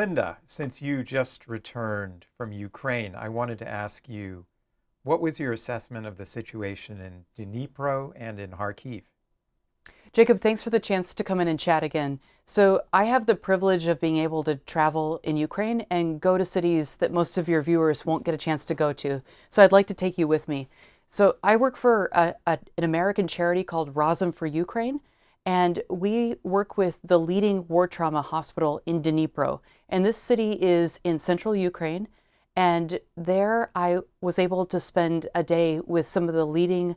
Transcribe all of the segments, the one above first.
Melinda, since you just returned from Ukraine, I wanted to ask you, what was your assessment of the situation in Dnipro and in Kharkiv? Jacob, thanks for the chance to come in and chat again. So I have the privilege of being able to travel in Ukraine and go to cities that most of your viewers won't get a chance to go to. So I'd like to take you with me. So I work for an American charity called Razum for Ukraine, and we work with the leading war trauma hospital in Dnipro. And this city is in central Ukraine. And there I was able to spend a day with some of the leading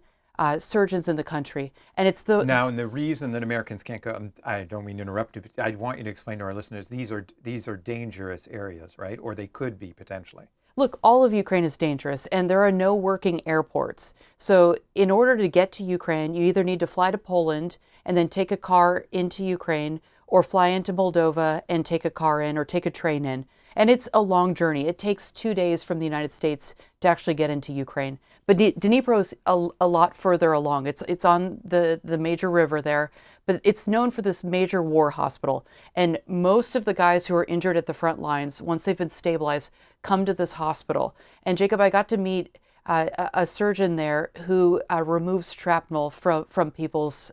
surgeons in the country. And it's Now, and the reason that Americans can't go, I don't mean to interrupt you, but I want you to explain to our listeners, these are dangerous areas, right? Or they could be potentially. Look, all of Ukraine is dangerous, and there are no working airports. So in order to get to Ukraine, you either need to fly to Poland and then take a car into Ukraine, or fly into Moldova and take a car in, or take a train in. And it's a long journey. It takes 2 days from the United States to actually get into Ukraine. But Dnipro is a lot further along. It's on the major river there, but it's known for this major war hospital. And most of the guys who are injured at the front lines, once they've been stabilized, come to this hospital. And Jacob, I got to meet a surgeon there who removes shrapnel from people's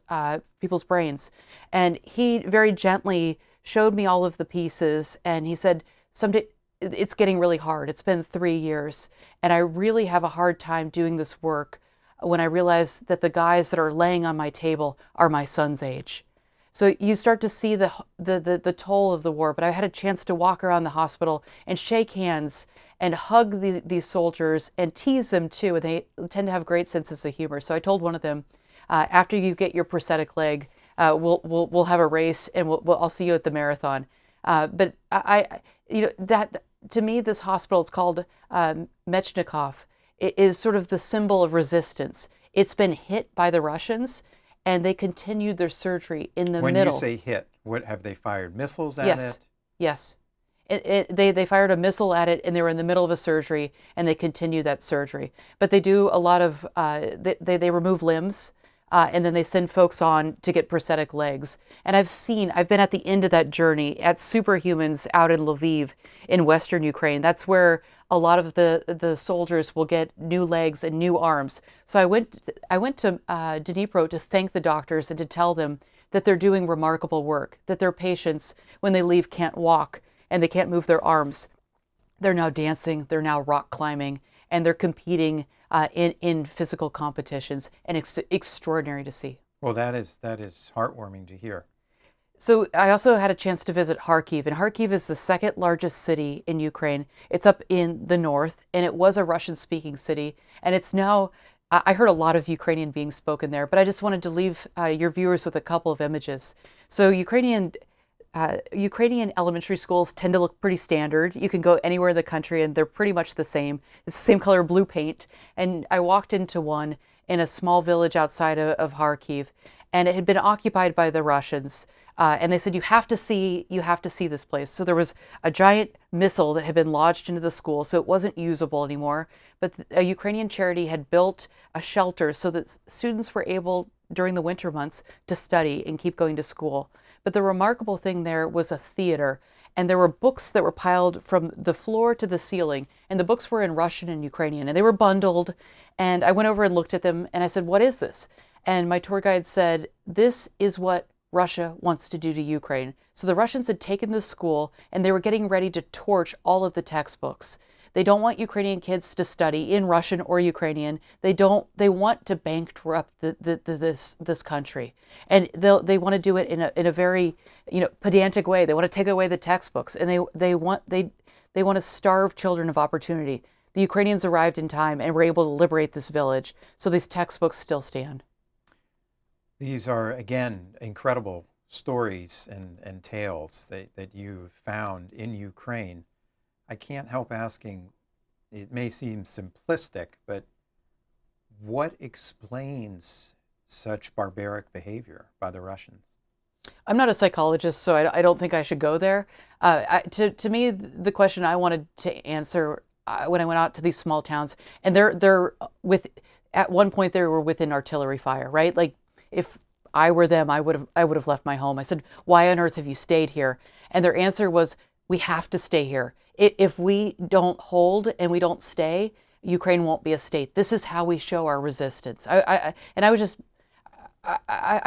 brains. And he very gently showed me all of the pieces, and he said, someday it's getting really hard. It's been 3 years, and I really have a hard time doing this work when I realize that the guys that are laying on my table are my son's age. So you start to see the toll of the war. But I had a chance to walk around the hospital and shake hands and hug these soldiers and tease them too. And they tend to have great senses of humor. So I told one of them, after you get your prosthetic leg, we'll have a race, and I'll see you at the marathon. But that to me, this hospital, it's called Mechnikov. It is sort of the symbol of resistance. It's been hit by the Russians, and they continued their surgery in the middle. When you say hit, what have they fired missiles at Yes, it? yes. They fired a missile at it, and they were in the middle of a surgery, and they continued that surgery. But they do a lot of they remove limbs. And then they send folks on to get prosthetic legs. And I've been at the end of that journey at Superhumans out in Lviv in Western Ukraine. That's where a lot of the soldiers will get new legs and new arms. So I went to Dnipro to thank the doctors and to tell them that they're doing remarkable work, that their patients, when they leave, can't walk and they can't move their arms. They're now dancing, they're now rock climbing, and they're competing in physical competitions, and it's extraordinary to see. Well, that is heartwarming to hear. So I also had a chance to visit Kharkiv, and Kharkiv is the second largest city in Ukraine. It's up in the north, and it was a Russian-speaking city, and it's now, I heard a lot of Ukrainian being spoken there, but I just wanted to leave your viewers with a couple of images. So Ukrainian elementary schools tend to look pretty standard. You can go anywhere in the country and they're pretty much the same. It's the same color blue paint. And I walked into one in a small village outside of Kharkiv, and it had been occupied by the Russians. And they said, you have to see this place. So there was a giant missile that had been lodged into the school, so it wasn't usable anymore. But a Ukrainian charity had built a shelter so that students were able, during the winter months, to study and keep going to school. But the remarkable thing there was a theater, and there were books that were piled from the floor to the ceiling, and the books were in Russian and Ukrainian, and they were bundled. And I went over and looked at them, and I said, what is this? And my tour guide said, this is what Russia wants to do to Ukraine. So the Russians had taken the school, and they were getting ready to torch all of the textbooks. They don't want Ukrainian kids to study in Russian or Ukrainian. They want to bankrupt this country, and they want to do it in a very pedantic way. They want to take away the textbooks, and they want to starve children of opportunity. The Ukrainians arrived in time and were able to liberate this village, so these textbooks still stand. These are, again, incredible stories and tales that you've found in Ukraine. I can't help asking, it may seem simplistic, but what explains such barbaric behavior by the Russians? I'm not a psychologist, so I don't think I should go there. To me, the question I wanted to answer when I went out to these small towns, and at one point they were within artillery fire, right? Like, if I were them, I would have left my home. I said, why on earth have you stayed here? And their answer was, We have to stay here. If we don't hold and we don't stay, Ukraine won't be a state. This is how we show our resistance. I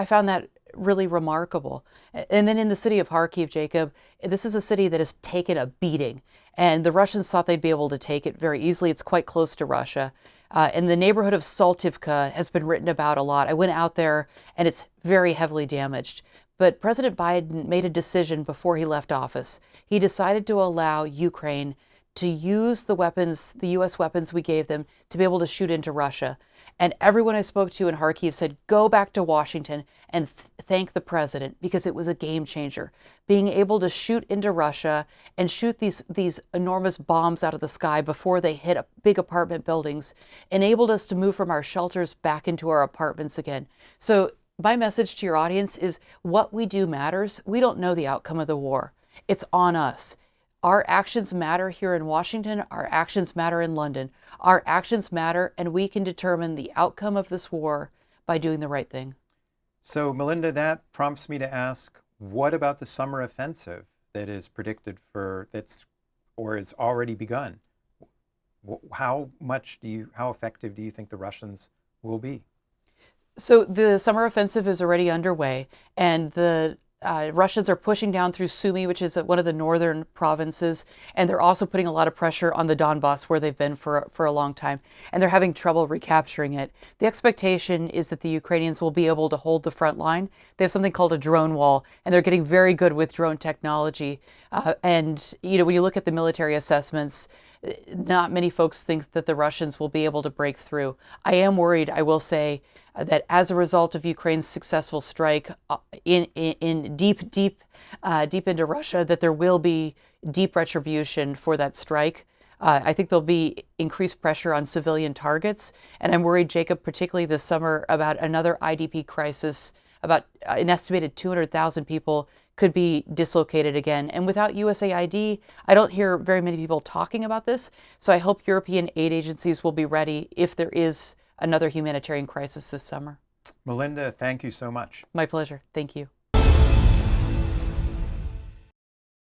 found that really remarkable. And then in the city of Kharkiv, Jacob, this is a city that has taken a beating. And the Russians thought they'd be able to take it very easily. It's quite close to Russia. And the neighborhood of Saltivka has been written about a lot. I went out there and it's very heavily damaged. But President Biden made a decision before he left office. He decided to allow Ukraine to use the weapons, the U.S. weapons we gave them, to be able to shoot into Russia. And everyone I spoke to in Kharkiv said, go back to Washington and thank the president, because it was a game changer. Being able to shoot into Russia and shoot these enormous bombs out of the sky before they hit big apartment buildings enabled us to move from our shelters back into our apartments again. So my message to your audience is, what we do matters. We don't know the outcome of the war. It's on us. Our actions matter here in Washington. Our actions matter in London. Our actions matter, and we can determine the outcome of this war by doing the right thing. So, Melinda, that prompts me to ask, what about the summer offensive that is predicted or is already begun? How effective do you think the Russians will be? So the summer offensive is already underway, and the Russians are pushing down through Sumy, which is one of the northern provinces, and they're also putting a lot of pressure on the Donbass, where they've been for a long time, and they're having trouble recapturing it. The expectation is that the Ukrainians will be able to hold the front line. They have something called a drone wall, and they're getting very good with drone technology. And when you look at the military assessments, not many folks think that the Russians will be able to break through. I am worried, I will say, that as a result of Ukraine's successful strike in deep into Russia, that there will be deep retribution for that strike. I think there'll be increased pressure on civilian targets, and I'm worried, Jacob, particularly this summer, about another IDP crisis. About an estimated 200,000 people could be dislocated again. And without USAID, I don't hear very many people talking about this. So I hope European aid agencies will be ready if there is another humanitarian crisis this summer. Melinda, thank you so much. My pleasure. Thank you.